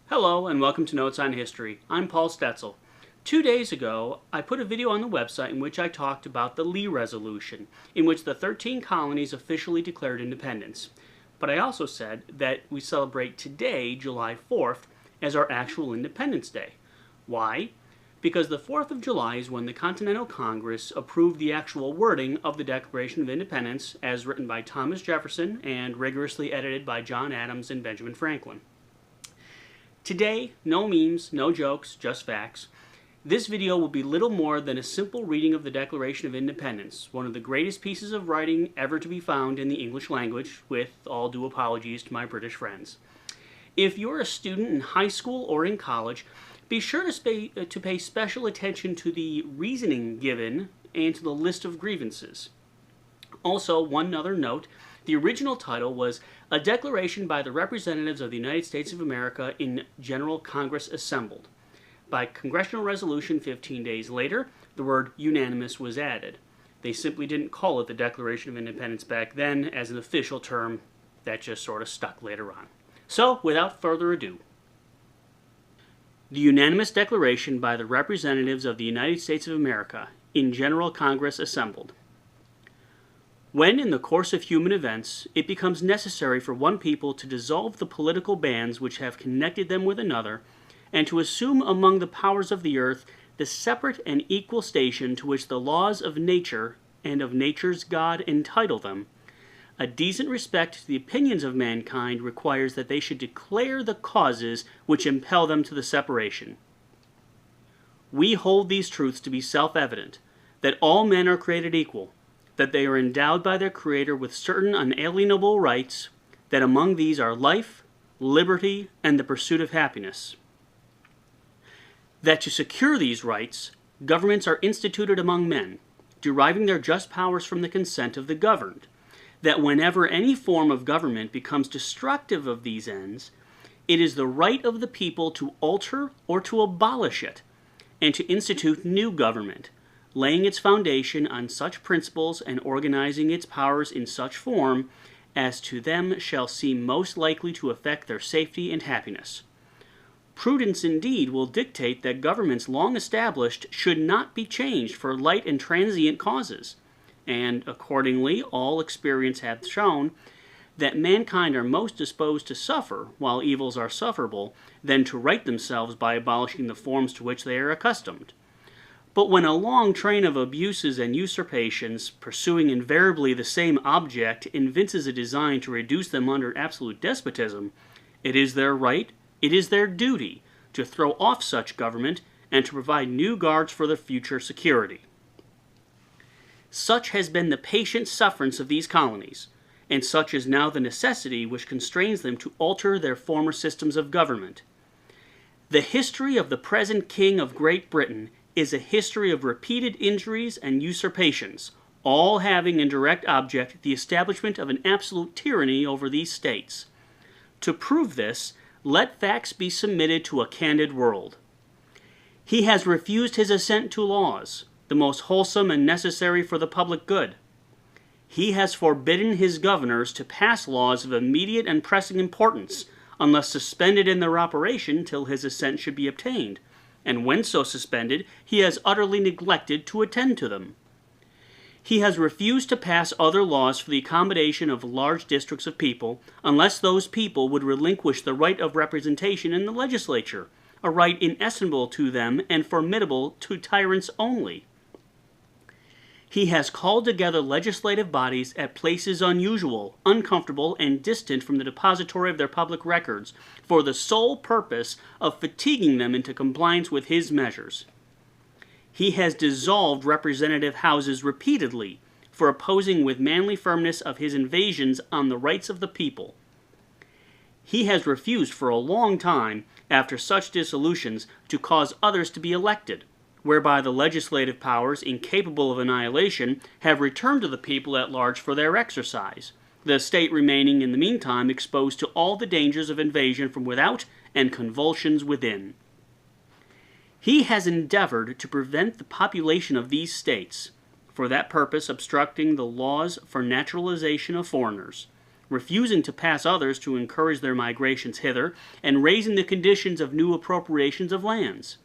Hello and welcome to Notes on History. I'm Paul Stetzel. 2 days ago, I put a video on the website in which I talked about the Lee Resolution, in which the 13 colonies officially declared independence. But I also said that we celebrate today, July 4th, as our actual Independence Day. Why? Because the 4th of July is when the Continental Congress approved the actual wording of the Declaration of Independence as written by Thomas Jefferson and rigorously edited by John Adams and Benjamin Franklin. Today, no memes, no jokes, just facts. This video will be little more than a simple reading of the Declaration of Independence, one of the greatest pieces of writing ever to be found in the English language, with all due apologies to my British friends. If you're a student in high school or in college, be sure to pay special attention to the reasoning given and to the list of grievances. Also, one other note, the original title was A Declaration by the Representatives of the United States of America in General Congress Assembled. By Congressional Resolution 15 days later, the word unanimous was added. They simply didn't call it the Declaration of Independence back then as an official term. That just sort of stuck later on. So, without further ado, the unanimous declaration by the representatives of the United States of America in General Congress Assembled. When, in the course of human events, it becomes necessary for one people to dissolve the political bands which have connected them with another, and to assume among the powers of the earth the separate and equal station to which the laws of nature and of nature's God entitle them, a decent respect to the opinions of mankind requires that they should declare the causes which impel them to the separation. We hold these truths to be self-evident, that all men are created equal, that they are endowed by their Creator with certain unalienable rights, that among these are life, liberty, and the pursuit of happiness. That to secure these rights, governments are instituted among men, deriving their just powers from the consent of the governed. That whenever any form of government becomes destructive of these ends, it is the right of the people to alter or to abolish it, and to institute new government, laying its foundation on such principles and organizing its powers in such form as to them shall seem most likely to affect their safety and happiness. Prudence indeed will dictate that governments long established should not be changed for light and transient causes, and accordingly all experience hath shown that mankind are most disposed to suffer, while evils are sufferable, than to right themselves by abolishing the forms to which they are accustomed. But when a long train of abuses and usurpations, pursuing invariably the same object, evinces a design to reduce them under absolute despotism, it is their right, it is their duty, to throw off such government and to provide new guards for their future security. Such has been the patient sufferance of these colonies, and such is now the necessity which constrains them to alter their former systems of government. The history of the present King of Great Britain is a history of repeated injuries and usurpations, all having in direct object the establishment of an absolute tyranny over these states. To prove this, let facts be submitted to a candid world. He has refused his assent to laws, the most wholesome and necessary for the public good. He has forbidden his governors to pass laws of immediate and pressing importance, unless suspended in their operation till his assent should be obtained, and when so suspended, he has utterly neglected to attend to them. He has refused to pass other laws for the accommodation of large districts of people, unless those people would relinquish the right of representation in the legislature, a right inestimable to them and formidable to tyrants only. He has called together legislative bodies at places unusual, uncomfortable, and distant from the depository of their public records, for the sole purpose of fatiguing them into compliance with his measures. He has dissolved representative houses repeatedly for opposing with manly firmness of his invasions on the rights of the people. He has refused for a long time, after such dissolutions, to cause others to be elected, whereby the legislative powers, incapable of annihilation, have returned to the people at large for their exercise, the state remaining in the meantime exposed to all the dangers of invasion from without and convulsions within. He has endeavored to prevent the population of these states, for that purpose obstructing the laws for naturalization of foreigners, refusing to pass others to encourage their migrations hither, and raising the conditions of new appropriations of lands.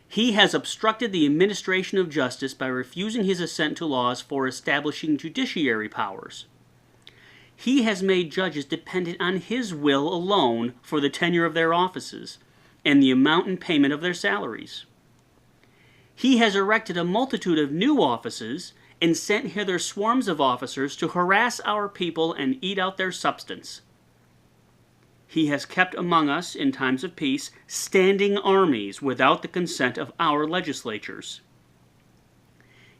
He has obstructed the administration of justice by refusing his assent to laws for establishing judiciary powers. He has made judges dependent on his will alone for the tenure of their offices and the amount and payment of their salaries. He has erected a multitude of new offices and sent hither swarms of officers to harass our people and eat out their substance. He has kept among us, in times of peace, standing armies without the consent of our legislatures.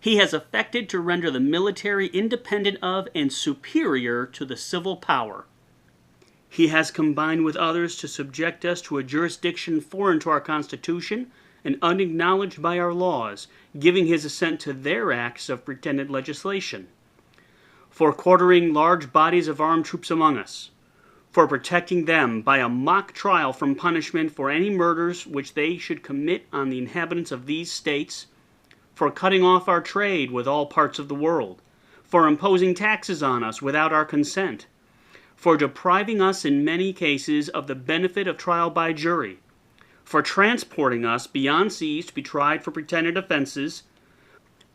He has affected to render the military independent of and superior to the civil power. He has combined with others to subject us to a jurisdiction foreign to our Constitution and unacknowledged by our laws, giving his assent to their acts of pretended legislation. For quartering large bodies of armed troops among us, for protecting them by a mock trial from punishment for any murders which they should commit on the inhabitants of these states, for cutting off our trade with all parts of the world, for imposing taxes on us without our consent, for depriving us in many cases of the benefit of trial by jury, for transporting us beyond seas to be tried for pretended offenses,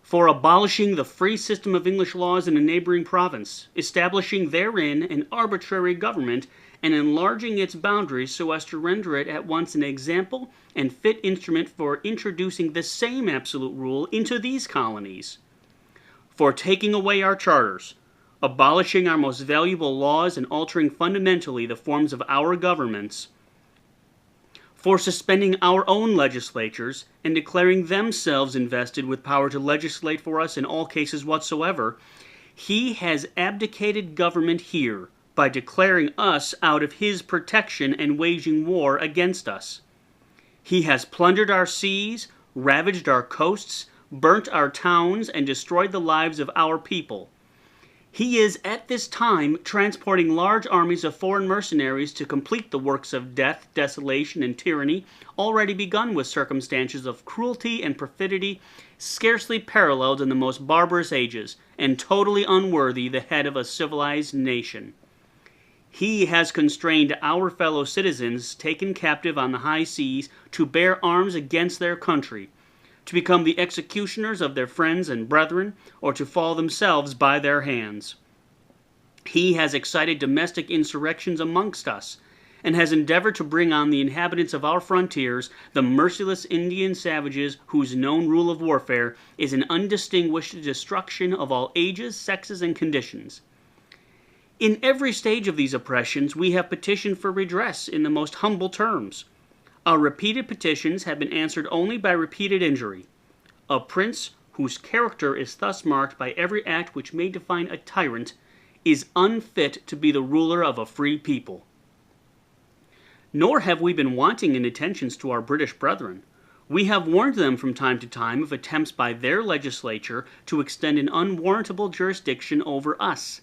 for abolishing the free system of English laws in a neighboring province, establishing therein an arbitrary government, and enlarging its boundaries so as to render it at once an example and fit instrument for introducing the same absolute rule into these colonies, for taking away our charters, abolishing our most valuable laws, and altering fundamentally the forms of our governments, for suspending our own legislatures and declaring themselves invested with power to legislate for us in all cases whatsoever. He has abdicated government here by declaring us out of his protection and waging war against us. He has plundered our seas, ravaged our coasts, burnt our towns, and destroyed the lives of our people. He is at this time transporting large armies of foreign mercenaries to complete the works of death, desolation, and tyranny already begun with circumstances of cruelty and perfidy scarcely paralleled in the most barbarous ages, and totally unworthy the head of a civilized nation. He has constrained our fellow citizens taken captive on the high seas to bear arms against their country, to become the executioners of their friends and brethren, or to fall themselves by their hands. He has excited domestic insurrections amongst us, and has endeavored to bring on the inhabitants of our frontiers the merciless Indian savages whose known rule of warfare is an undistinguished destruction of all ages, sexes, and conditions. In every stage of these oppressions we have petitioned for redress in the most humble terms. Our repeated petitions have been answered only by repeated injury. A prince whose character is thus marked by every act which may define a tyrant is unfit to be the ruler of a free people. Nor have we been wanting in attentions to our British brethren. We have warned them from time to time of attempts by their legislature to extend an unwarrantable jurisdiction over us.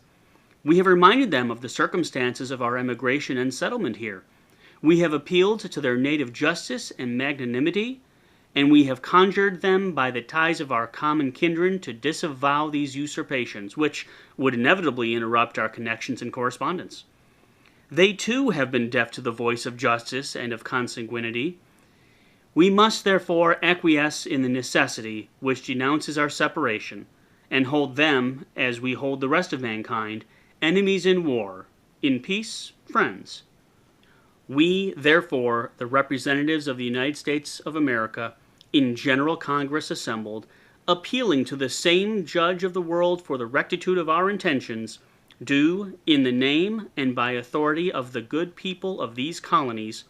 We have reminded them of the circumstances of our emigration and settlement here. We have appealed to their native justice and magnanimity, and we have conjured them by the ties of our common kindred to disavow these usurpations, which would inevitably interrupt our connections and correspondence. They too have been deaf to the voice of justice and of consanguinity. We must therefore acquiesce in the necessity which denounces our separation, and hold them, as we hold the rest of mankind, enemies in war, in peace, friends. We, therefore, the representatives of the United States of America, in General Congress assembled, appealing to the same Judge of the world for the rectitude of our intentions, do, in the name and by authority of the good people of these colonies,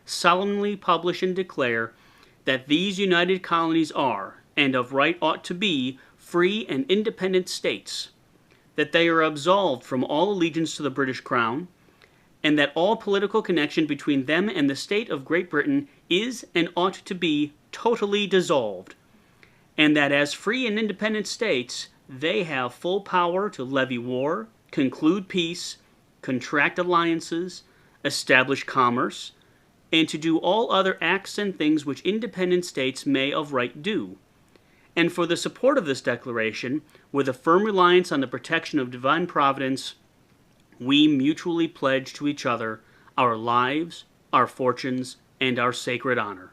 solemnly publish and declare that these united colonies are, and of right ought to be, free and independent states, that they are absolved from all allegiance to the British Crown, and that all political connection between them and the state of Great Britain is and ought to be totally dissolved, and that as free and independent states they have full power to levy war, conclude peace, contract alliances, establish commerce, and to do all other acts and things which independent states may of right do. And for the support of this declaration, with a firm reliance on the protection of divine providence, we mutually pledge to each other our lives, our fortunes, and our sacred honor.